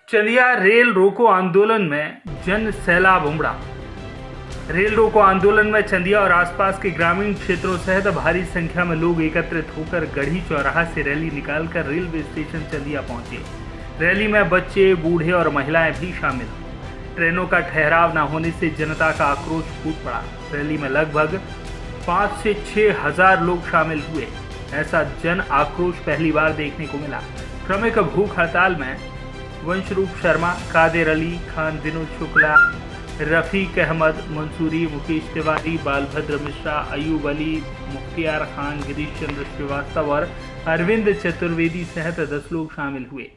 Chandia rail रोको आंदोलन में जन सैलाब उमड़ा। रेल रोको आंदोलन में चंदिया और आसपास के ग्रामीण क्षेत्रों सहित भारी संख्या में लोग एकत्रित होकर गढ़ी चौराहा से रैली निकालकर रेलवे स्टेशन चंदिया पहुंचे। रैली में बच्चे, बूढ़े और महिलाएं भी शामिल। ट्रेनों का ठहराव न होने से जनता का आक्रोश फूट पड़ा। रैली में लगभग 5 से 6 हजार लोग शामिल हुए। ऐसा जन आक्रोश पहली बार देखने को मिला। क्रमिक भूख हड़ताल में वंशरूप शर्मा, कादिर अली खान, विनोद शुक्ला, रफीक अहमद मंसूरी, मुकेश तिवारी, बालभद्र मिश्रा, अयूब अली, मुख्तियार खान, गिरीश चंद्र श्रीवास्तव और अरविंद चतुर्वेदी सहित 10 लोग शामिल हुए।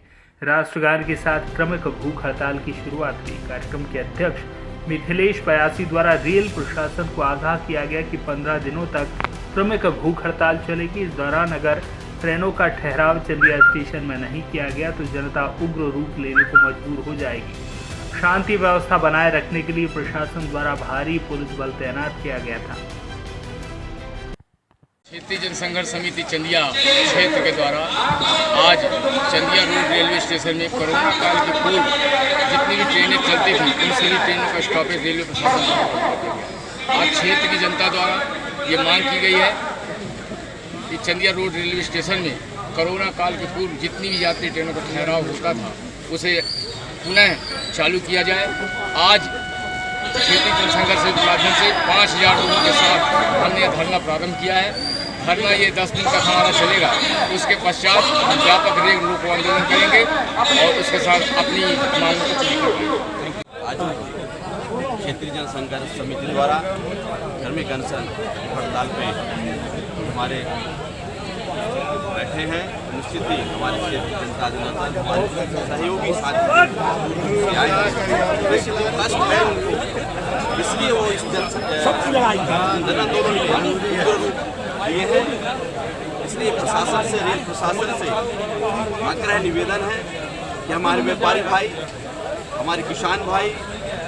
राष्ट्रगान के साथ क्रमिक भूख हड़ताल की शुरुआत हुई। कार्यक्रम के अध्यक्ष मिथिलेश पयासी द्वारा रेल प्रशासन को आगाह किया गया कि 15 दिनों तक क्रमिक भूख हड़ताल चलेगी। इस दौरान अगर ट्रेनों का ठहराव चंदिया स्टेशन में नहीं किया गया तो जनता उग्र रूप लेने को मजबूर हो जाएगी। शांति व्यवस्था बनाए रखने के लिए प्रशासन द्वारा भारी पुलिस बल तैनात किया गया था। क्षेत्रीय जनसंघर्ष समिति चंदिया क्षेत्र के द्वारा आज चंदिया रोड रेलवे स्टेशन में कोरोना काल के पूर्व जितनी भी ट्रेनें चलती थी उन सभी ट्रेनों का स्टॉपेज रेलवे प्रशासन द्वारा आज क्षेत्र की जनता द्वारा ये मांग की गई है कि चंदिया रोड रेलवे स्टेशन में कोरोना काल के पूर्व जितनी भी यात्री ट्रेनों का ठहराव होता था उसे पुनः चालू किया जाए। आज क्षेत्रीय जनसंघर्ष के माध्यम से 5000 लोगों के साथ हमने धरना प्रारंभ किया है। धरना ये 10 दिन तक हमारा चलेगा। उसके पश्चात हम व्यापक रेल रोको आंदोलन करेंगे और उसके साथ अपनी मांगों को पूरी करेंगे। आज क्षेत्रीय जनसंघर्ष समिति द्वारा धार्मिक अनशन हड़ताल पे हमारे बैठे हैं। निश्चित ही हमारे क्षेत्र जनता जनार्दन हमारे सहयोगी साथी आए हैं। निश्चित ही कष्ट है उनको, इसलिए वो इस जन आंदोलन में लिए हैं। इसलिए प्रशासन से, रेल प्रशासन से आग्रह निवेदन है कि हमारे व्यापारी भाई, हमारे किसान भाई,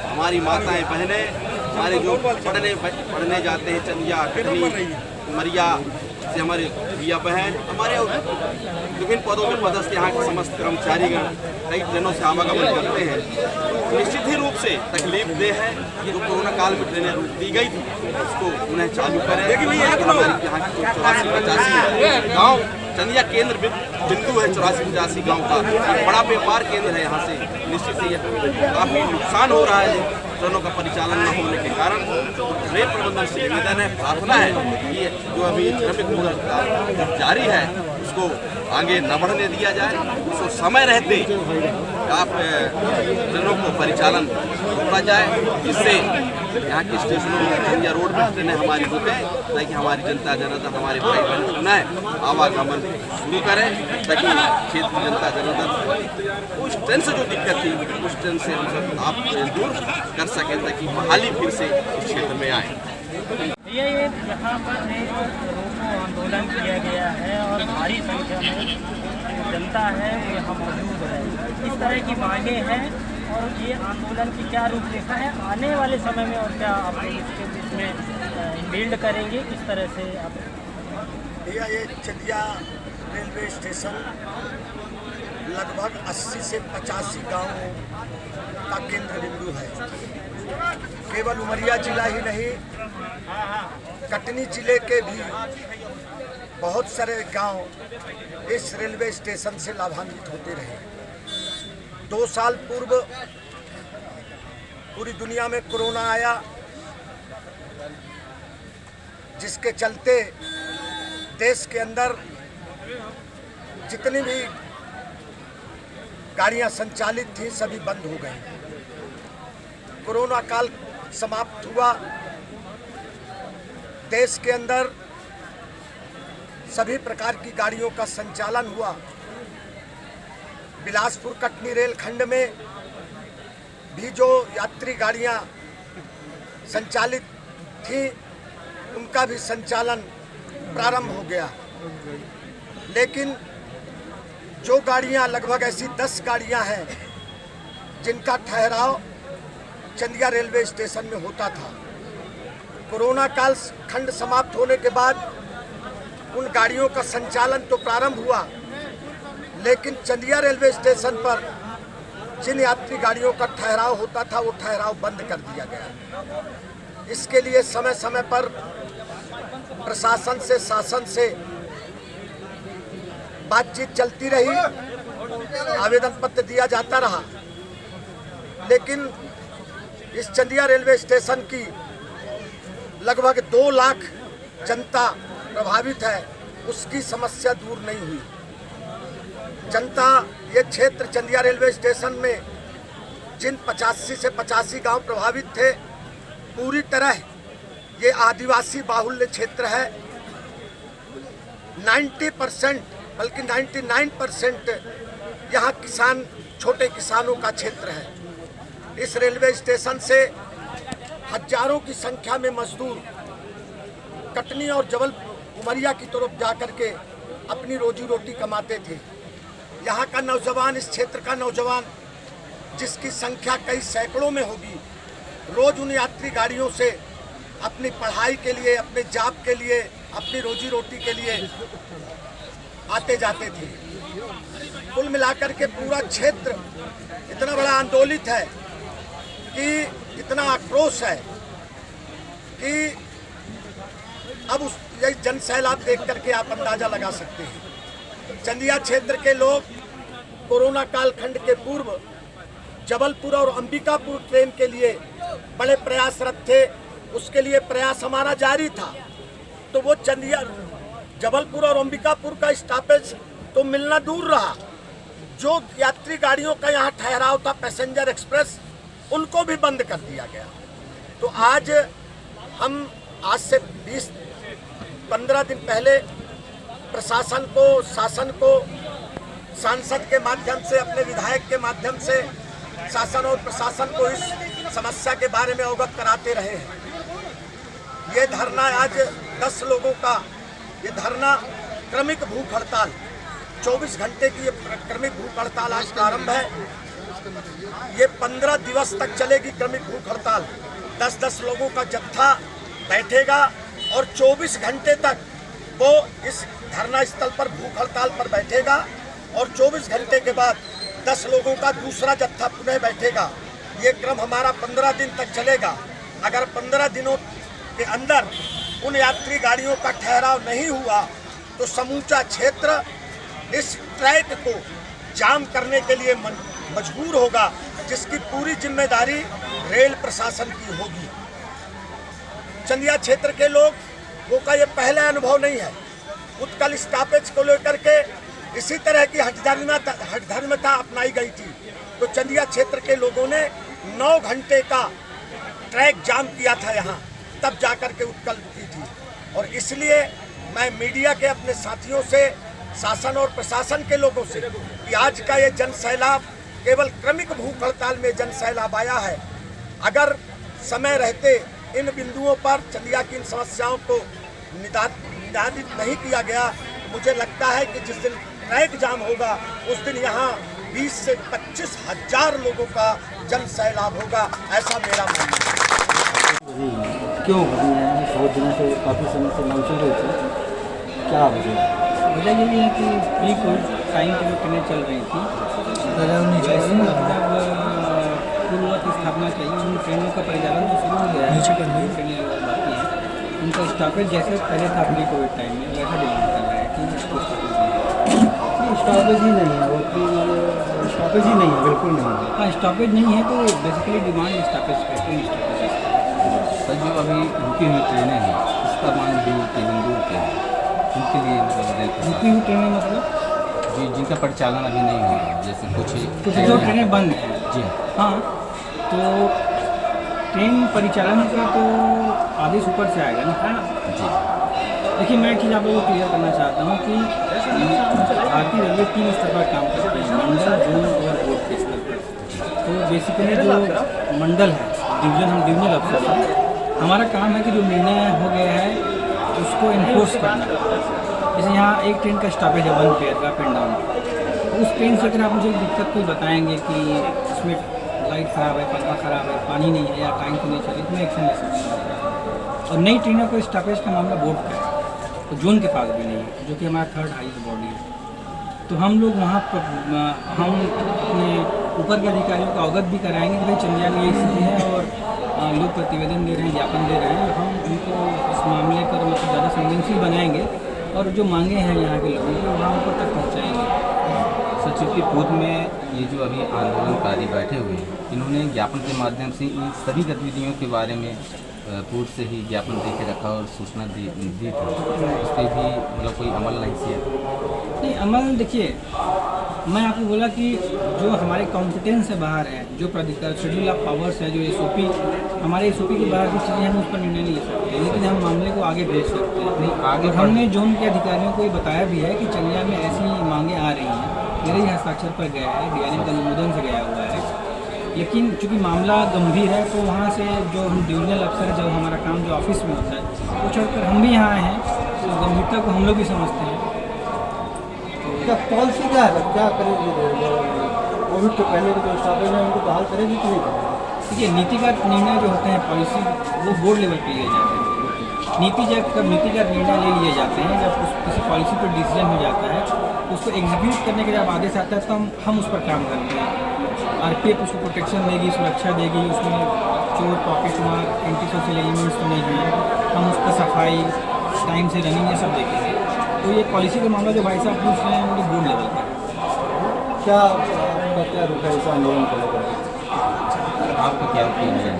हमारी माताएं बहनें, हमारे जो पढ़ने जाते हैं चंदिया, कटनी, मरिया से हमारे भैया बहन, हमारे विभिन्न पदों में पदस्थ यहाँ के समस्त कर्मचारीगण कई ट्रेनों से आवागमन करते हैं। तो निश्चित ही रूप से तकलीफदेह है। जो कोरोना काल में ट्रेनें रोक दी गई थी उसको उन्हें चालू करें। हमारे यहाँ की 84-85 गाँव चंदिया केंद्र बिंदु है। 84-85 गाँव का बड़ा व्यापार केंद्र है। यहाँ से निश्चित ही काफ़ी नुकसान हो रहा है ट्रेनों का परिचालन न होने के कारण। रेल प्रबंधन से निवेदन है, प्रार्थना है कि जो अभी ट्रैफिक रूल जारी है उसको आगे न बढ़ने दिया जाए। उसको समय रहते आप ट्रेनों को परिचालन रोका जाए, जिससे यहाँ के स्टेशनों में चंदिया रोड पर ट्रेनें हमारी रुकें, ताकि हमारी जनता जनार्दन, हमारे भाई बहन पुनः आवागमन शुरू करें, ताकि क्षेत्र जनता जनार्दन उस ट्रेन से जो दिक्कत थी उस ट्रेन से हम सब आप दूर कर सकें, ताकि बहाली फिर से इस क्षेत्र में आए। ये यहाँ पर रोको आंदोलन किया गया है और भारी संख्या में जनता है वो यहाँ मौजूद है। इस तरह की मांगे हैं और ये आंदोलन की क्या रूपरेखा है आने वाले समय में, और क्या आप इसमें बिल्ड करेंगे, किस तरह से आप? ये चंदिया रेलवे स्टेशन लगभग 80 से 85 गाँवों का केंद्र बिंदु है। केवल उमरिया जिला ही नहीं, कटनी जिले के भी बहुत सारे गांव इस रेलवे स्टेशन से लाभान्वित होते रहे। 2 साल पूर्व पूरी दुनिया में कोरोना आया, जिसके चलते देश के अंदर जितनी भी गाड़ियां संचालित थी सभी बंद हो गई। कोरोना काल समाप्त हुआ, देश के अंदर सभी प्रकार की गाड़ियों का संचालन हुआ। बिलासपुर कटनी रेलखंड में भी जो यात्री गाड़ियां संचालित थी उनका भी संचालन प्रारंभ हो गया। लेकिन जो गाड़ियां, लगभग ऐसी 10 गाड़ियां हैं जिनका ठहराव चंदिया रेलवे स्टेशन में होता था। कोरोना काल खंड समाप्त होने के बाद उन गाड़ियों का संचालन तो प्रारंभ हुआ, लेकिन चंदिया रेलवे स्टेशन पर जिन यात्री गाड़ियों का ठहराव होता था वो ठहराव बंद कर दिया गया। इसके लिए समय समय पर प्रशासन से, शासन से बातचीत चलती रही, आवेदन पत्र दिया जाता रहा, लेकिन इस चंदिया रेलवे स्टेशन की लगभग 2 लाख जनता प्रभावित है, उसकी समस्या दूर नहीं हुई। जनता, ये क्षेत्र चंदिया रेलवे स्टेशन में जिन 85 से 85 गांव प्रभावित थे, पूरी तरह ये आदिवासी बाहुल्य क्षेत्र है। 90% बल्कि 99% यहाँ किसान, छोटे किसानों का क्षेत्र है। इस रेलवे स्टेशन से हजारों की संख्या में मजदूर कटनी और उमरिया की तरफ जाकर के अपनी रोजी रोटी कमाते थे। यहाँ का नौजवान, इस क्षेत्र का नौजवान, जिसकी संख्या कई सैकड़ों में होगी, रोज उन यात्री गाड़ियों से अपनी पढ़ाई के लिए, अपने जॉब के लिए, अपनी रोजी रोटी के लिए आते जाते थे। कुल मिलाकर के पूरा क्षेत्र इतना बड़ा आंदोलित है कि इतना आक्रोश है कि अब उस यही जन सैलाब देख करके आप अंदाजा लगा सकते हैं। चंदिया क्षेत्र के लोग कोरोना कालखंड के पूर्व जबलपुर और अंबिकापुर ट्रेन के लिए बड़े प्रयासरत थे। उसके लिए प्रयास हमारा जारी था। तो वो चंदिया, जबलपुर और अंबिकापुर का स्टॉपेज तो मिलना दूर रहा, जो यात्री गाड़ियों का यहाँ ठहराव था, पैसेंजर एक्सप्रेस, उनको भी बंद कर दिया गया। तो आज से 20-15 दिन पहले प्रशासन को, शासन को, सांसद के माध्यम से, अपने विधायक के माध्यम से शासन और प्रशासन को इस समस्या के बारे में अवगत कराते रहे हैं। ये धरना आज 10 लोगों का, ये धरना क्रमिक भूख हड़ताल, 24 घंटे की ये क्रमिक भूख हड़ताल आज प्रारंभ है। ये 15 दिवस तक चलेगी क्रमिक भूख हड़ताल। 10-10 लोगों का जत्था बैठेगा और 24 घंटे तक वो इस धरना स्थल पर भूख हड़ताल पर बैठेगा और 24 घंटे के बाद 10 लोगों का दूसरा जत्था पुनः बैठेगा। ये क्रम हमारा 15 दिन तक चलेगा। अगर 15 दिनों के अंदर उन यात्री गाड़ियों का ठहराव नहीं हुआ तो समूचा क्षेत्र इस ट्रैक को जाम करने के लिए मजबूर होगा, जिसकी पूरी जिम्मेदारी रेल प्रशासन की होगी। चंदिया क्षेत्र के लोगों का ये पहला अनुभव नहीं है। उत्कल स्टॉपेज को लेकर के इसी तरह की हठधर्मिता अपनाई गई थी। तो चंदिया क्षेत्र के लोगों ने 9 घंटे का ट्रैक जाम किया था यहाँ, तब जाकर के उत्कल की थी। और इसलिए मैं मीडिया के अपने साथियों से, शासन और प्रशासन के लोगों से, कि आज का ये जन सैलाब केवल क्रमिक भूख हड़ताल में जन सैलाब आया है। अगर समय रहते इन बिंदुओं पर चंदिया की इन समस्याओं को निदानित नहीं किया गया, मुझे लगता है कि जिस दिन ट्रैक जाम होगा उस दिन यहाँ 20 से 25 हजार लोगों का जन सैलाब होगा, ऐसा मेरा मानना है। क्यों बहुत दिनों से, काफ़ी समय से मांग चल रही थी, क्या वजह यही है कि प्री कोविड टाइम की जो ट्रेनें चल रही थी, पूर्व की स्थापना चाहिए, उन ट्रेनों का परिचालन तो शुरू हो गया है, ट्रेनें बाकी हैं, उनका स्टॉपेज जैसे पहले था प्री कोविड टाइम में वैसा डिमांड कर रहा है कि स्टॉपेज ही नहीं है, वो स्टॉपेज ही नहीं है, बिल्कुल नहीं है। हाँ, स्टॉपेज नहीं है तो बेसिकली डिमांड स्टॉपेज है, ट्रेन स्टॉपेज है। जो अभी रुकी हुई ट्रेनें हैं उसका मांग दूर के हैं, उनके लिए रुकी हुई ट्रेनें मतलब जी, जिनका परिचालन अभी नहीं हुआ है, जैसे कुछ जो ट्रेनें बंद हैं। जी हाँ, तो ट्रेन परिचालन का तो आदेश ऊपर से आएगा ना जी। देखिए, मैं एक चीज़ आप लोगों को क्लियर करना चाहता हूँ कि भारतीय रेलवे 3 स्तर पर काम करती है, मंडल, जोन और बोर्ड के स्तर पर। तो बेसिकली जो मंडल है, डिवीजन, हम डिविजनल अफसर हैं, हमारा काम है कि जो निर्णय हो गया है उसको इन्फोर्स करना। जैसे यहाँ एक ट्रेन का स्टॉपेज है 1 पेयर का अप एंड डाउन, उस ट्रेन से अगर आप मुझे दिक्कत कोई बताएंगे कि इसमें लाइट ख़राब है, पंखा ख़राब है, पानी नहीं है या टाइम तो नहीं चली, तो मैं एक्शन ले सकता हूँ। और नई ट्रेनों को स्टॉपेज का मामला बोर्ड का है, तो जोन के पास भी नहीं है, जो कि हमारा 3rd हाईएस्ट बॉडी है। तो हम लोग वहाँ पर हम अपने ऊपर के अधिकारियों को अवगत भी कराएंगे कि भाई चंदिया में ये स्थिति है और लोग प्रतिवेदन दे रहे हैं, ज्ञापन दे रहे हैं। हम उनको इस मामले पर मतलब ज़्यादा संवेदनशील बनाएंगे और जो मांगे हैं यहाँ के लोगों की वहाँ ऊपर तक पहुँचाएंगे। सचिव की खुद में ये जो अभी आंदोलनकारी बैठे हुए हैं, इन्होंने ज्ञापन के माध्यम से इन सभी गतिविधियों के बारे में पूर्व से ही ज्ञापन दे के रखा और सूचना दी थी। उस पर भी मतलब कोई अमल नहीं किया? नहीं, अमल देखिए, मैं आपको बोला कि जो हमारे कॉम्पिटेंस से बाहर है, जो प्राधिकार शेड्यूल ऑफ पावर्स है, जो एसओपी हमारे एसओपी के बाहर की चीज़ें हम उस पर निर्णय नहीं ले सकते, लेकिन हम मामले को आगे भेज सकते हैं। आगे हमने जोन के अधिकारियों को ये बताया भी है कि चंदिया में ऐसी मांगे आ रही हैं, मेरे ही हस्ताक्षर पर गया है, डीआरएम का अनुमोदन से गया हुआ है। लेकिन चूँकि मामला गंभीर है तो वहाँ से जो हम डिविजनल अफसर है, जब हमारा काम जो ऑफिस में होता है वो छोड़कर हम भी यहाँ आए हैं, तो गंभीरता को हम लोग भी समझते हैं। क्या पॉलिसी क्या है, क्या करेगी कोविड के पहले के जो स्टाफेज हैं उनको बहाल करेगी कि नहीं? देखिए, नीतिगत निर्णय जो होते हैं पॉलिसी वो बोर्ड लेवल पे लिए जाते हैं। जब नीतिगत निर्णय ले लिए जाते हैं, जब किसी पॉलिसी पर डिसीजन हो जाता है तो उसको एग्जीक्यूट करने के जब आदेश आता है तो हम उस पर काम करते हैं। आरपीएफ उसको प्रोटेक्शन देगी, सुरक्षा देगी, उसमें चोर पॉकेट मार एंटी सोशल एलिमेंट्स तो नहीं हैं, हम उसका सफाई टाइम से रनिंग ये सब देखेंगे। तो ये पॉलिसी का मामला जो भाई साहब पूछ रहे हैं वो बोर्ड लेवल पर है। क्या रुख है इस आंदोलन को लेकर? आपका क्या ओपिनियन है?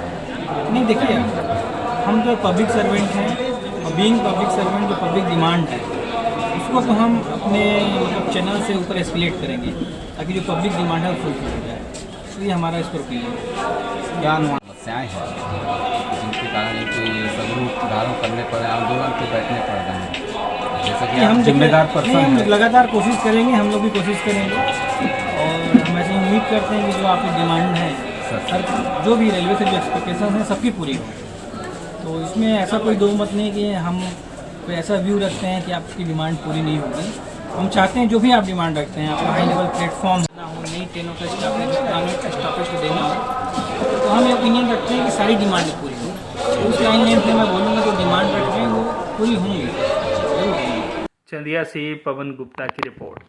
नहीं, देखिए, हम जो पब्लिक सर्वेंट हैं और बीइंग पब्लिक सर्वेंट जो पब्लिक डिमांड है उसको तो हम अपने मतलब चैनल से ऊपर एस्केलेट करेंगे ताकि जो पब्लिक डिमांड है वो फुलफिल हो जाए। तो ये हमारा इस पर ओपिनियन है। क्या समस्याएँ हैं जिनके कारण इनको ये सब रूप धारण करने पड़ रहे हैं, आंदोलन पे बैठने पड़ रहे हैं? जैसा कि हम जिम्मेदार पर्सन हम हैं। लगातार कोशिश करेंगे, हम लोग भी कोशिश करेंगे और हम ऐसी उम्मीद करते हैं कि जो आपकी डिमांड है, हर जो भी रेलवे से जो एक्सपेक्टेशन है सबकी पूरी हो। तो इसमें ऐसा कोई दो मत नहीं कि हम कोई ऐसा व्यू रखते हैं कि आपकी डिमांड पूरी नहीं होगी। हम चाहते हैं जो भी आप डिमांड रखते हैं, आपका हाई लेवल प्लेटफॉर्म ना हो, नई ट्रेनों का स्टॉपेज को देना हो, तो हम ये ओपिनियन रखते हैं कि सारी डिमांड पूरी हो। उस लाइन लेंथ में मैं बोलूँगा जो डिमांड रख रहे हैं वो पूरी होंगी। चंदिया से पवन गुप्ता की रिपोर्ट।